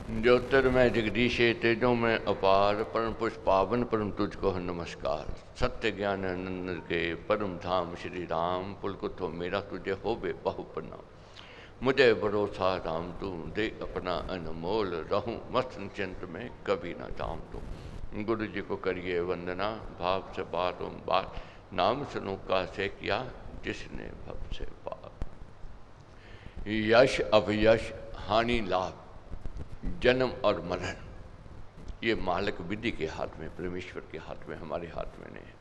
ज्योतिर्मय जगदीशे तेजों में अपार परम पुष्प पावन परम तुझको है नमस्कार। सत्य ज्ञान आनंद के परम धाम श्री राम पुलकुत हो मेरा तुझे हो बे बहु प्रणाम। मुझे भरोसा राम तू दे अपना अनमोल रहूं मस्त निश्चिंत में कभी न जाऊं तू। गुरु जी को करिए वंदना भाव से बात ओम बात नाम सुनो का से किया जिसने भव से पार। यश अपयश हानि लाभ जन्म और मरण ये मालिक विधि के हाथ में, परमेश्वर के हाथ में, हमारे हाथ में नहीं है।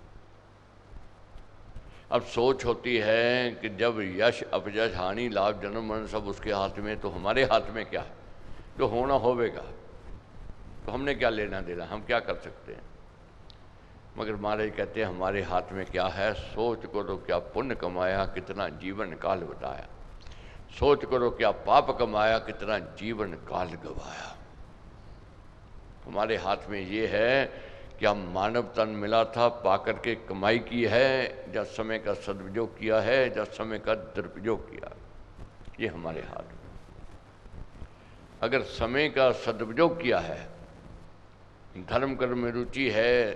अब सोच होती है कि जब यश अपयश हानि लाभ जन्म मरण सब उसके हाथ में, तो हमारे हाथ में क्या है? जो होना होवेगा, तो हमने क्या लेना देना, हम क्या कर सकते हैं? मगर महाराज कहते हैं हमारे हाथ में क्या है? सोच करो क्या पुण्य कमाया, कितना जीवन काल बताया। सोच करो क्या पाप कमाया, कितना जीवन काल गवाया। हमारे हाथ में ये है कि हम मानव तन मिला था, पाकर के कमाई की है, या समय का सदुपयोग किया है, या समय का दुरुपयोग किया। ये हमारे हाथ में। अगर समय का सदुपयोग किया है, धर्म कर्म में रुचि है,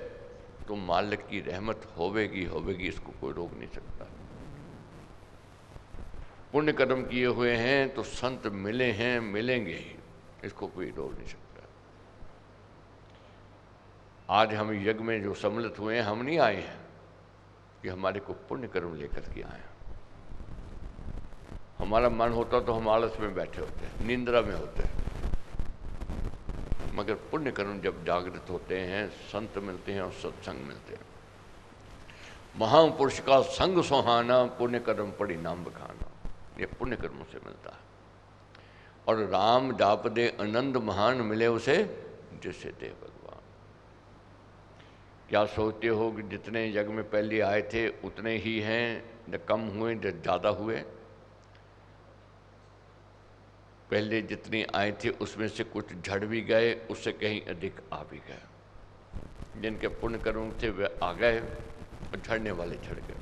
तो मालिक की रहमत होवेगी होवेगी, इसको कोई रोक नहीं सकता। पुण्य कर्म किए हुए हैं तो संत मिले हैं, मिलेंगे ही, इसको कोई रोक नहीं सकता। आज हम यज्ञ में जो सम्मिलित हुए हैं, हम नहीं आए हैं कि हमारे को पुण्य कर्म लेकर के आए। हमारा मन होता तो हम आलस में बैठे होते, निंद्रा में होते। मगर पुण्य कर्म जब जागृत होते हैं, संत मिलते हैं और सत्संग मिलते हैं। महापुरुष का संग सुहाना, पुण्य कर्म पड़ी नाम बखाना, ये पुण्य कर्मों से मिलता है। और राम जाप दे आनंद महान, मिले उसे जिसे दे भगवान। क्या सोचते हो कि जितने जग में पहले आए थे उतने ही हैं, न कम हुए न ज़्यादा हुए? पहले जितने आए थे उसमें से कुछ झड़ भी गए, उससे कहीं अधिक आ भी गए। जिनके पुण्य कर्म थे वे आ गए और झड़ने वाले झड़ गए।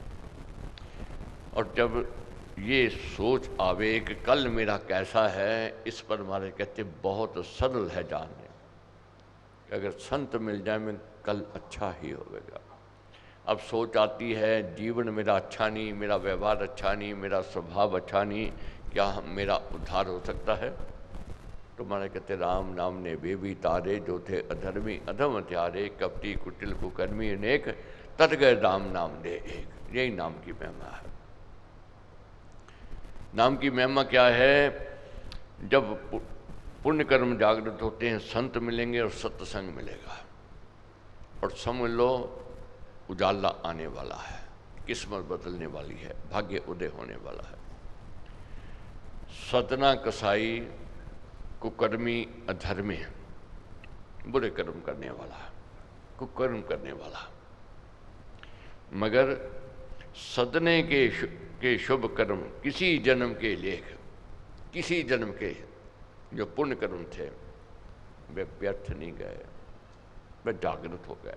और जब ये सोच आवे कि कल मेरा कैसा है, इस पर हमारे कहते बहुत सरल है जानने। अगर संत मिल जाए में कल अच्छा ही होगा। अब सोच आती है जीवन मेरा अच्छा नहीं, मेरा व्यवहार अच्छा नहीं, मेरा स्वभाव अच्छा नहीं, क्या मेरा उद्धार हो सकता है? तो हमारे कहते राम नाम ने वे भी तारे, जो थे अधर्मी अधम हत्यारे, कपटी कुटिल कुकर्मी अनेक, तट गए राम नाम दे एक। यही नाम की महिमा है। नाम की महिमा क्या है? जब पुण्य कर्म जागृत होते हैं, संत मिलेंगे और सत्संग मिलेगा। और समझ लो उजाला आने वाला है, किस्मत बदलने वाली है, भाग्य उदय होने वाला है। सतना कसाई कुकर्मी अधर्मी, बुरे कर्म करने वाला, कुकर्म करने वाला। मगर सदने के शुभ कर्म, किसी जन्म के लेख, किसी जन्म के जो पुण्य कर्म थे वे व्यर्थ नहीं गए, वे जागृत हो गए।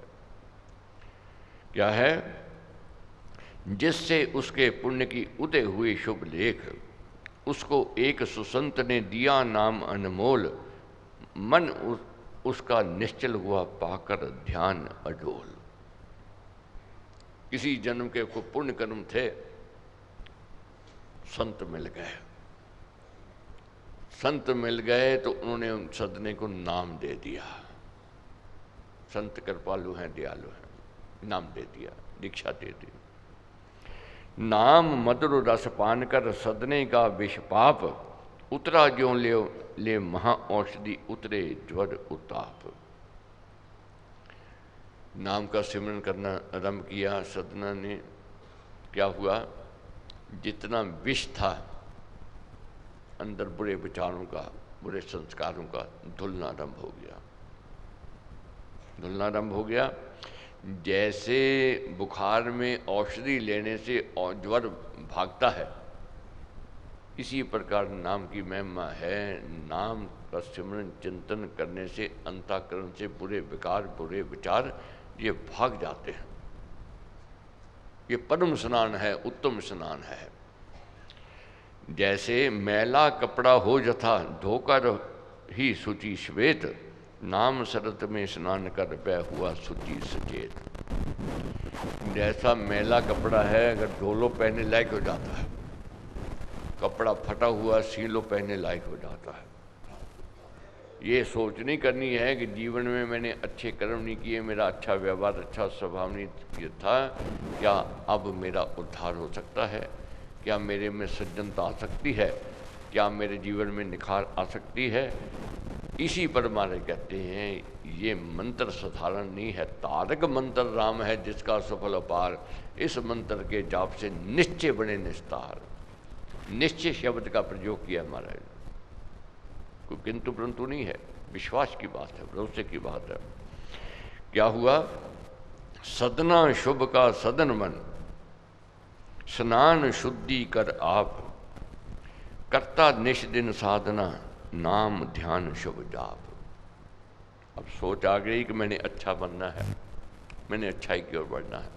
क्या है? जिससे उसके पुण्य की उदय हुई शुभ लेख, उसको एक सुसंत ने दिया नाम अनमोल, मन उसका निश्चल हुआ पाकर ध्यान अडोल। किसी जन्म के को पुण्य कर्म थे, संत मिल गए। संत मिल गए तो उन्होंने उन सदने को नाम दे दिया। संत कृपालु हैं, दयालु हैं, नाम दे दिया, दीक्षा दे दी। नाम मधुर रस पान कर सदने का विष पाप, उतरा ज्यों ले महा औषधि उतरे ज्वर उताप। नाम का सिमरन करना आरंभ किया सदना ने। क्या हुआ? जितना विष था अंदर बुरे विचारों का, बुरे संस्कारों का, धुलना आरंभ हो गया, धुलना आरंभ हो गया। जैसे बुखार में औषधि लेने से ज्वर भागता है, इसी प्रकार नाम की महिमा है। नाम का सिमरन चिंतन करने से अंतःकरण से बुरे विकार, बुरे विचार ये भाग जाते हैं। ये परम स्नान है, उत्तम स्नान है। जैसे मैला कपड़ा हो जथा धोकर ही शुचि श्वेत, नाम सरत में स्नान कर पै हुआ शुचि सचेत। जैसा मैला कपड़ा है अगर धोलो पहने लायक हो जाता है, कपड़ा फटा हुआ सीलो पहने लायक हो जाता है। ये सोच नहीं करनी है कि जीवन में मैंने अच्छे कर्म नहीं किए, मेरा अच्छा व्यवहार, अच्छा स्वभाव नहीं था, क्या अब मेरा उद्धार हो सकता है, क्या मेरे में सज्जनता आ सकती है, क्या मेरे जीवन में निखार आ सकती है। इसी पर महाराज कहते हैं ये मंत्र साधारण नहीं है, तारक मंत्र राम है जिसका सफल अपार, इस मंत्र के जाप से निश्चय बने निस्तार। निश्चय शब्द का प्रयोग किया महाराज, कोई किंतु परंतु नहीं है, विश्वास की बात है, भरोसे की बात है। क्या हुआ? सदना शुभ का सदन मन, स्नान शुद्धि कर आप, करता निश दिन साधना, नाम ध्यान शुभ जाप। अब सोच आ गई कि मैंने अच्छा बनना है, मैंने अच्छाई की ओर बढ़ना है।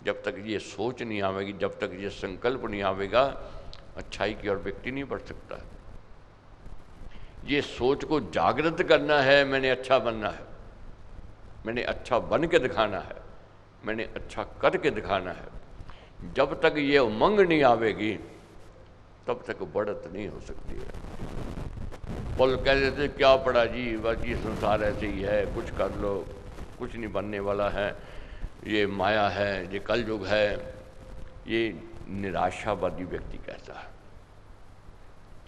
जब तक ये सोच नहीं आवेगी, जब तक ये संकल्प नहीं आवेगा, अच्छाई की ओर व्यक्ति नहीं बढ़ सकता है। ये सोच को जागृत करना है, मैंने अच्छा बनना है, मैंने अच्छा बन के दिखाना है, मैंने अच्छा करके दिखाना है। जब तक ये उमंग नहीं आवेगी तब तक बढ़त नहीं हो सकती है। बोल कह देते क्या पड़ा जी, बस ये संसार ऐसे ही है, कुछ कर लो, कुछ नहीं बनने वाला है, ये माया है, ये कलयुग है। ये निराशावादी व्यक्ति कहता है,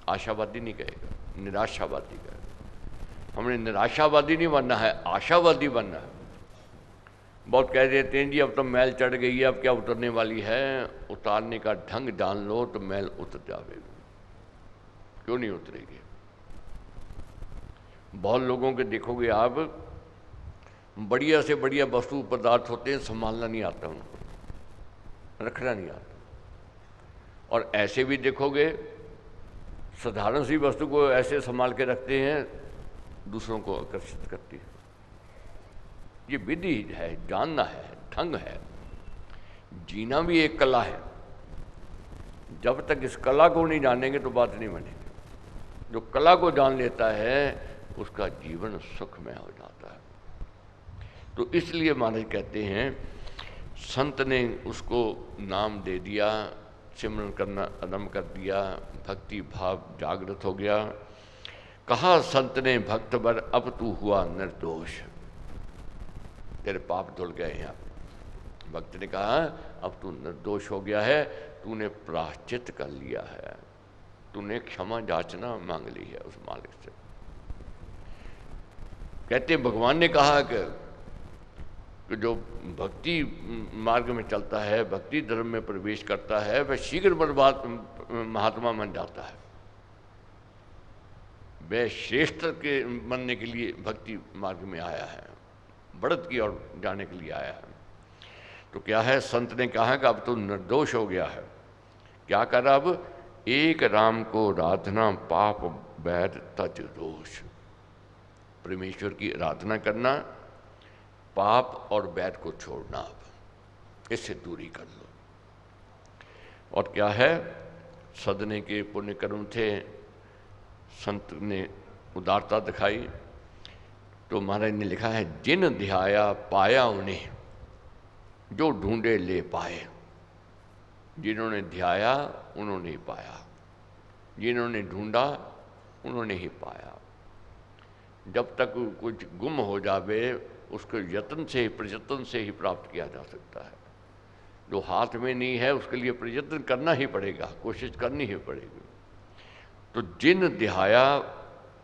आशावादी नहीं कहेगा, निराशावादी कहेगा। हमने निराशावादी नहीं बनना है, आशावादी बनना है। बहुत कह देते हैं जी अब तो मैल चढ़ गई है, अब क्या उतरने वाली है। उतारने का ढंग जान लो तो मैल उतर जाएगी। क्यों नहीं उतरेगी? बहुत लोगों के देखोगे आप, बढ़िया से बढ़िया वस्तु पदार्थ होते हैं, संभालना नहीं आता उनको, रखना नहीं आता। और ऐसे भी देखोगे साधारण सी वस्तु को ऐसे संभाल के रखते हैं, दूसरों को आकर्षित करती है। ये विधि है, जानना है, ढंग है। जीना भी एक कला है। जब तक इस कला को नहीं जानेंगे तो बात नहीं बनेगी। जो कला को जान लेता है उसका जीवन सुखमय हो जाता है। तो इसलिए महाराज कहते हैं संत ने उसको नाम दे दिया, सिमरन करना आरंभ कर दिया, भक्ति भाव जागृत हो गया। कहा संत ने भक्त वर अब तू हुआ निर्दोष, तेरे पाप धुल गए हैं। भक्त ने कहा अब तू निर्दोष हो गया है, तूने प्रायश्चित कर लिया है, तूने क्षमा याचना मांग ली है उस मालिक से। कहते भगवान ने कहा कि जो भक्ति मार्ग में चलता है, भक्ति धर्म में प्रवेश करता है, वह शीघ्र बर्बाद महात्मा बन जाता है। वह श्रेष्ठ के बनने के लिए भक्ति मार्ग में आया है, बढ़त की ओर जाने के लिए आया है। तो क्या है, संत ने कहा कि अब तो निर्दोष हो गया है। क्या कर? अब एक राम को आराधना पाप वैर तज दोष। परमेश्वर की आराधना करना, पाप और वैर को छोड़ना, अब इससे दूरी कर लो। और क्या है, सदने के पुण्य कर्म थे, संत ने उदारता दिखाई। तो महाराज ने लिखा है जिन ध्याया पाया उन्हें, जो ढूंढे ले पाए। जिन्होंने ध्याया उन्होंने ही पाया, जिन्होंने ढूंढा उन्होंने ही पाया। जब तक कुछ गुम हो जावे उसको यत्न से, प्रयत्न से ही प्राप्त किया जा सकता है। जो हाथ में नहीं है उसके लिए प्रयत्न करना ही पड़ेगा, कोशिश करनी ही पड़ेगी। तो जिन ध्याया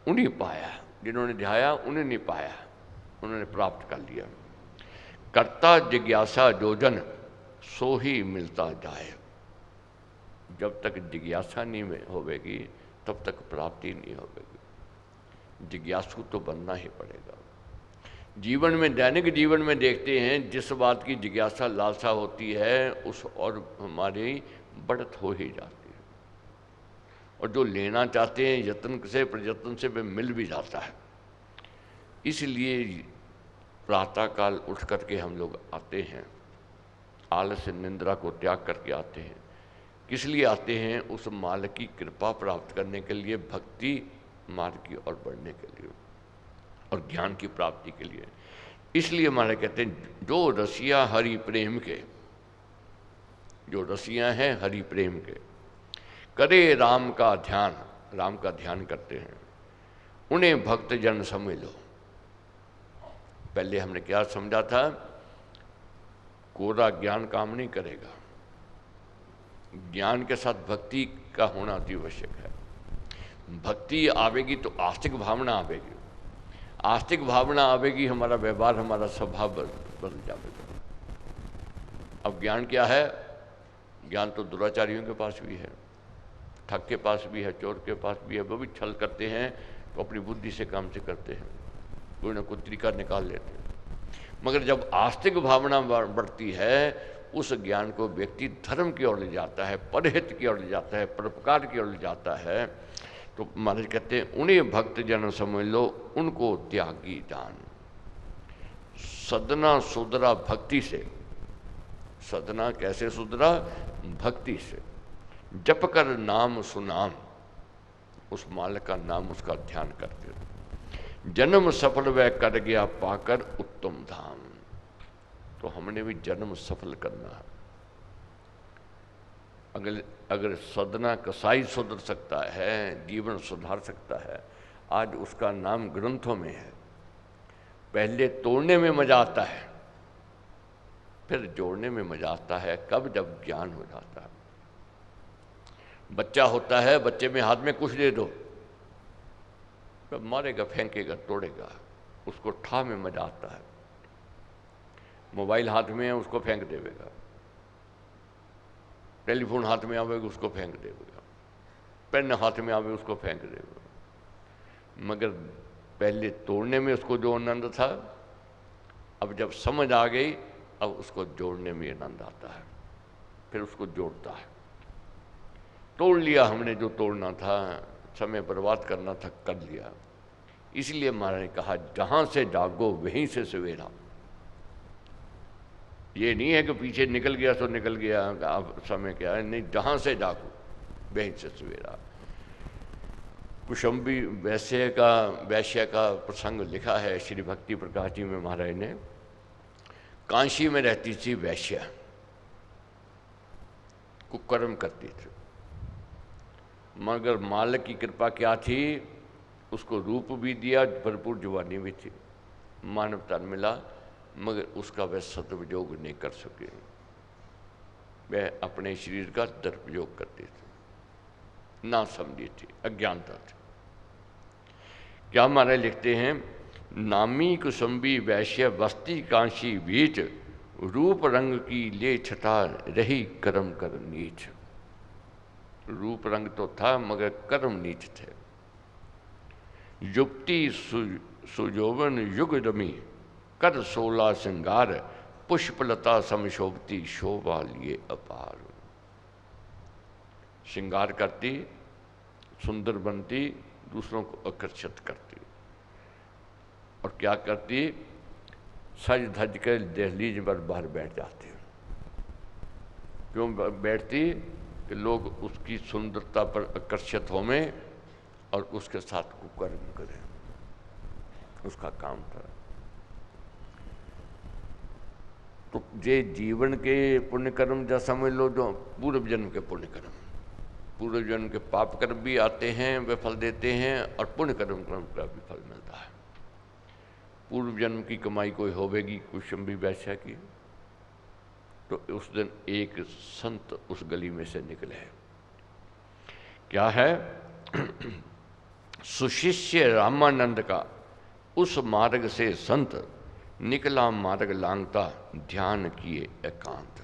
उन्हीं पाया, जिन्होंने ध्याया उन्हें नहीं पाया, उन्होंने प्राप्त कर लिया। करता जिज्ञासा जो जन सो ही मिलता जाए। जब तक जिज्ञासा नहीं होवेगी तब तक प्राप्ति नहीं होवेगी। जिज्ञासु तो बनना ही पड़ेगा। जीवन में, दैनिक जीवन में देखते हैं जिस बात की जिज्ञासा लालसा होती है उस और हमारी बढ़त हो ही जाती है। और जो लेना चाहते हैं यत्न से, प्रयत्न से, वे मिल भी जाता है। इसलिए प्रातःकाल उठ करके हम लोग आते हैं, आलस्य निंद्रा को त्याग करके आते हैं। किस लिए आते हैं? उस मालिक की कृपा प्राप्त करने के लिए, भक्ति मार्ग की ओर बढ़ने के लिए और ज्ञान की प्राप्ति के लिए। इसलिए महाराज कहते हैं जो रसिया हरि प्रेम के, जो रसिया हैं हरि प्रेम के, करे राम का ध्यान, राम का ध्यान करते हैं, उन्हें भक्त जन समझ लो। पहले हमने क्या समझा था, कोरा ज्ञान काम नहीं करेगा, ज्ञान के साथ भक्ति का होना अति आवश्यक है। भक्ति आवेगी तो आस्तिक भावना आवेगी, आस्तिक भावना आवेगी, हमारा व्यवहार, हमारा स्वभाव बदल जाएगा। अब ज्ञान क्या है, ज्ञान तो दुराचारियों के पास भी है, ठग के पास भी है, चोर के पास भी है, वो भी छल करते हैं तो अपनी बुद्धि से काम से करते हैं, कोई ना कोई तरीका निकाल लेते हैं। मगर जब आस्तिक भावना बढ़ती है, उस ज्ञान को व्यक्ति धर्म की ओर ले जाता है, परहित की ओर ले जाता है, परोपकार की ओर ले जाता है। तो महाराज कहते हैं उन्हें भक्त जन समझ लो, उनको त्यागी दान। सदना सुधरा भक्ति से, सदना कैसे सुधरा, भक्ति से। जप कर नाम सुनाम, उस मालिक का नाम, उसका ध्यान करते रहो। जन्म सफल वह कर गया पाकर उत्तम धाम। तो हमने भी जन्म सफल करना है। अगर सदना कसाई सुधर सकता है, जीवन सुधार सकता है, आज उसका नाम ग्रंथों में है। पहले तोड़ने में मजा आता है, फिर जोड़ने में मजा आता है। कब, जब ज्ञान हो जाता है। बच्चा होता है, बच्चे में हाथ में कुछ दे दो, कब मारेगा, फेंकेगा, तोड़ेगा, उसको ठा में मजा आता है। मोबाइल हाथ में है, उसको फेंक देगा, टेलीफोन हाथ में आवेगा, उसको फेंक देगा, पेन हाथ में आवे, उसको फेंक देगा। मगर पहले तोड़ने में उसको जो आनंद था, अब जब समझ आ गई, अब उसको जोड़ने में आनंद आता है, फिर उसको जोड़ता है। तोड़ लिया हमने, जो तोड़ना था, समय बर्बाद करना था, कर लिया। इसलिए महाराज ने कहा जहां से जागो वहीं से सवेरा। ये नहीं है कि पीछे निकल गया तो निकल गया, अब समय क्या है, नहीं, जहां से जागो वहीं से सवेरा। कुशंबी वैश्य का प्रसंग लिखा है श्री भक्ति प्रकाश जी में महाराज ने। काशी में रहती थी वैश्य, कुकर्म करती थी, मगर मालिक की कृपा क्या थी, उसको रूप भी दिया, भरपूर जवानी भी थी, मानवता मिला, मगर उसका वह सदुपयोग नहीं कर सके। वह अपने शरीर का दुरुपयोग करती थी, ना समझी थी, अज्ञानता थी। क्या महाराज लिखते हैं, नामी कुसुम्बी वैश्य बस्ती कांशी बीच, रूप रंग की ले छटा रही कर्म कर नीच। रूप रंग तो था मगर कर्म नीच थे। युक्ति सुजोवन युग रमी, कर 16 श्रृंगार, पुष्पलता समशोभती शोभा लिए अपार। श्रृंगार करती, सुंदर बनती, दूसरों को आकर्षित करती, और क्या करती, सज धज के दहलीज पर बाहर बैठ जाती। क्यों बैठती, कि लोग उसकी सुंदरता पर आकर्षित होवें और उसके साथ कुकर्म करें, उसका काम था। तो ये जीवन के पुण्य कर्म जा समझ लो, जो पूर्व जन्म के पुण्य कर्म, पूर्व जन्म के पाप कर्म भी आते हैं, वे फल देते हैं, और पुण्य कर्म का भी फल मिलता है। पूर्व जन्म की कमाई कोई होवेगी कुशंबी वैश्य की, तो उस दिन एक संत उस गली में से निकले। क्या है, सुशिष्य रामानंद का उस मार्ग से संत, निकला मार्ग लांगता ध्यान किए एकांत।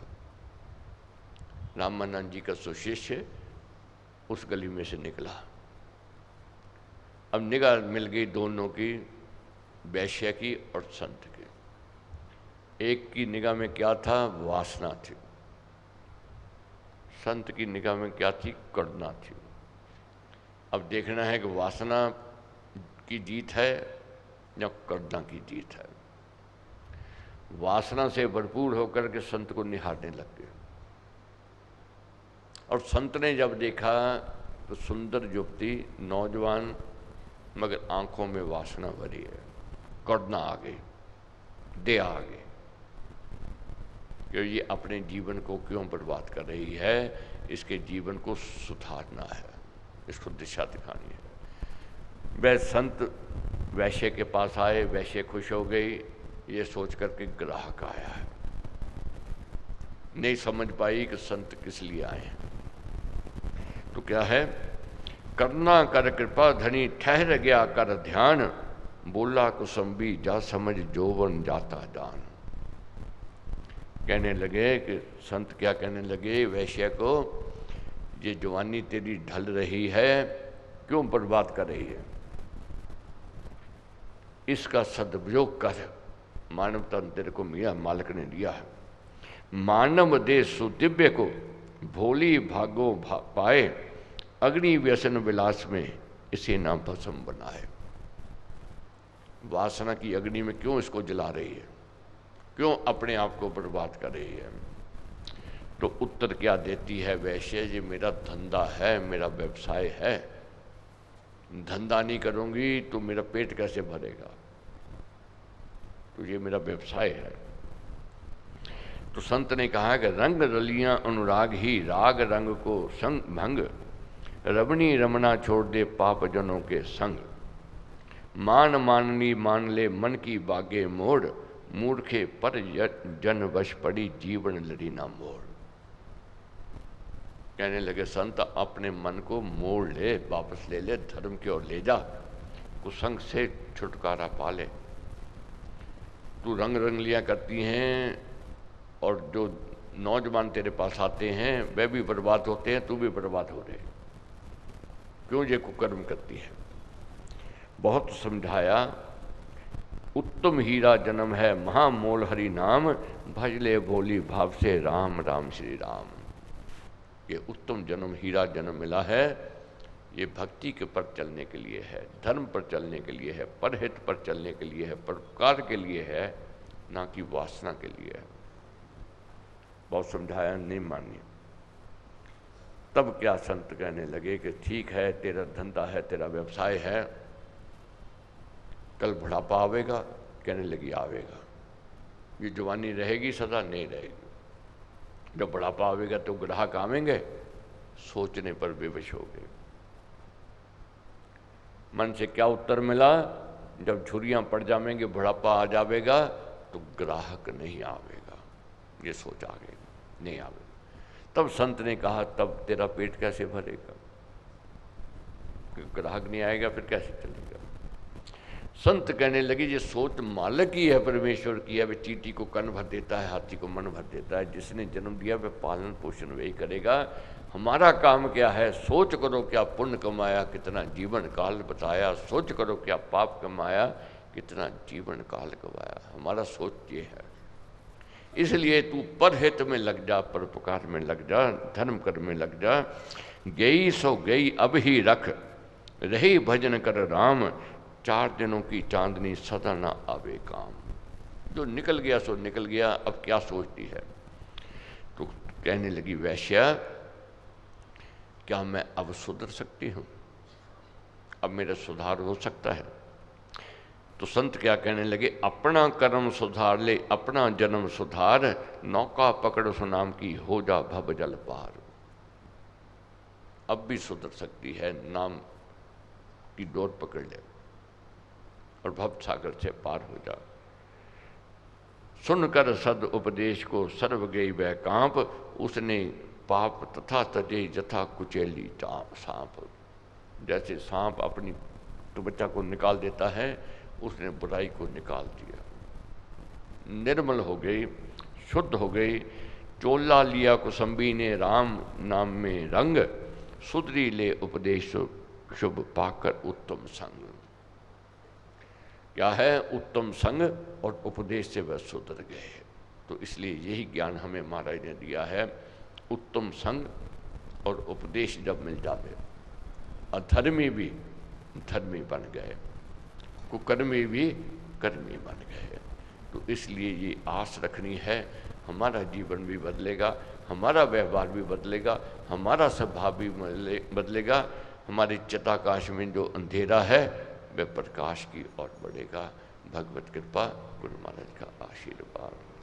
रामानंद जी का सुशिष्य उस गली में से निकला। अब निगाह मिल गई दोनों की, वैश्य की और संत की। एक की निगाह में क्या था, वासना थी, संत की निगाह में क्या थी, करुणा थी। अब देखना है कि वासना की जीत है या करुणा की जीत है। वासना से भरपूर होकर के संत को निहारने लग गए, और संत ने जब देखा तो सुंदर युवती, नौजवान, मगर आंखों में वासना भरी है, करना आ गई, दे आ गई कि ये अपने जीवन को क्यों बर्बाद कर रही है, इसके जीवन को सुधारना है, इसको दिशा दिखानी है। वह संत वैश्य के पास आए, वैश्य खुश हो गई, ये सोच कर के ग्राहक आया है, नहीं समझ पाई कि संत किस लिए आए हैं। तो क्या है, करना कर कृपा धनी ठहर गया कर ध्यान, बोला कुसुम्बी जा समझ जोवन जाता दान। कहने लगे कि संत क्या कहने लगे वैश्य को, ये जवानी तेरी ढल रही है, क्यों बर्बाद कर रही है, इसका सदुपयोग कर, मानव तन तेरे को मियाँ मालिक ने दिया है। मानव दे सुदिव्य को भोली भागो पाए, अग्नि व्यसन विलास में इसे ना भस्म बनाए। वासना की अग्नि में क्यों इसको जला रही है, क्यों अपने आप को बर्बाद कर रही है। तो उत्तर क्या देती है वैश्य, ये मेरा धंधा है, मेरा व्यवसाय है, धंधा नहीं करूंगी तो मेरा पेट कैसे भरेगा, तो ये मेरा व्यवसाय है। तो संत ने कहा कि रंग रलियां अनुराग ही, राग रंग को संग भंग, रमणी रमना छोड़ दे पाप जनों के संग, मान माननी मान ले मन की बागे मोड़, मूर्खे पर जन वश पड़ी जीवन लड़ी ना मोड़। कहने लगे संत अपने मन को मोड़ ले, वापस ले ले, धर्म की ओर ले जा, कुसंग से छुटकारा पा ले। तू रंग रंगलियाँ करती हैं और जो नौजवान तेरे पास आते हैं वे भी बर्बाद होते हैं, तू भी बर्बाद हो रहे, क्यों ये कुकर्म करती है। बहुत समझाया, उत्तम हीरा जन्म है महामोल हरि नाम, भजले भोली भाव से राम राम श्री राम। ये उत्तम जन्म, हीरा जन्म मिला है, ये भक्ति के पर चलने के लिए है, धर्म पर चलने के लिए है, परहित पर चलने के लिए है, परोपकार के लिए है, ना कि वासना के लिए है। बहुत समझाया, नहीं मानी। तब क्या संत कहने लगे कि ठीक है, तेरा धंधा है, तेरा व्यवसाय है, कल बुढ़ापा आवेगा। कहने लगी आवेगा, ये जवानी रहेगी सदा नहीं रहेगी। जब बुढ़ापा आवेगा तो ग्राहक आवेंगे, सोचने पर विवश हो गए। मन से क्या उत्तर मिला, जब झुर्रियां पड़ जाएंगे, बुढ़ापा आ जाएगा तो ग्राहक नहीं आवेगा, ये सोच आ गई, नहीं आवेगा। तब संत ने कहा तब तेरा पेट कैसे भरेगा, ग्राहक नहीं आएगा फिर कैसे चलेगा। संत कहने लगे ये सोच मालिक की है, परमेश्वर की है। वह चींटी को कन भर देता है, हाथी को मन भर देता है। जिसने जन्म दिया वह पालन पोषण वही करेगा। हमारा काम क्या है, सोच करो क्या पुण्य कमाया, कितना जीवन काल बताया, सोच करो क्या पाप कमाया, कितना जीवन काल गवाया। हमारा सोच ये है। इसलिए तू परहित में लग जा, परोपकार में लग जा, धर्म कर्म में लग जा। गई सो गई अब ही रख, रही भजन कर राम, 4 दिनों की चांदनी सदा ना आवे काम। जो निकल गया सो निकल गया, अब क्या सोचती है। तो कहने लगी वैश्या, क्या मैं अब सुधर सकती हूँ, अब मेरा सुधार हो सकता है। तो संत क्या कहने लगे, अपना कर्म सुधार ले, अपना जन्म सुधार, नौका पकड़ सुनाम की, हो जा भव जल पार। अब भी सुधर सकती है, नाम की डोर पकड़ ले और भव सागर से पार हो जा। सुनकर सद उपदेश को सर्व गई वह कांप, उसने पाप तथा तजे जथा कुचेली सांप। जैसे सांप अपनी तो बच्चा को निकाल देता है, उसने बुराई को निकाल दिया, निर्मल हो गई, शुद्ध हो गई। चोला लिया कुसुम्बी ने राम नाम में रंग, सुधरी ले उपदेश शुभ पाकर उत्तम संग। क्या है, उत्तम संग और उपदेश से वह सुधर गए। तो इसलिए यही ज्ञान हमें महाराज ने दिया है। उत्तम संग और उपदेश जब मिल जावे, अधर्मी भी धर्मी बन गए, कुकर्मी भी कर्मी बन गए। तो इसलिए ये आस रखनी है, हमारा जीवन भी बदलेगा, हमारा व्यवहार भी बदलेगा, हमारा स्वभाव भी बदलेगा। हमारे चिताकाश में जो अंधेरा है वह प्रकाश की ओर बढ़ेगा। भगवत कृपा, गुरु महाराज का आशीर्वाद।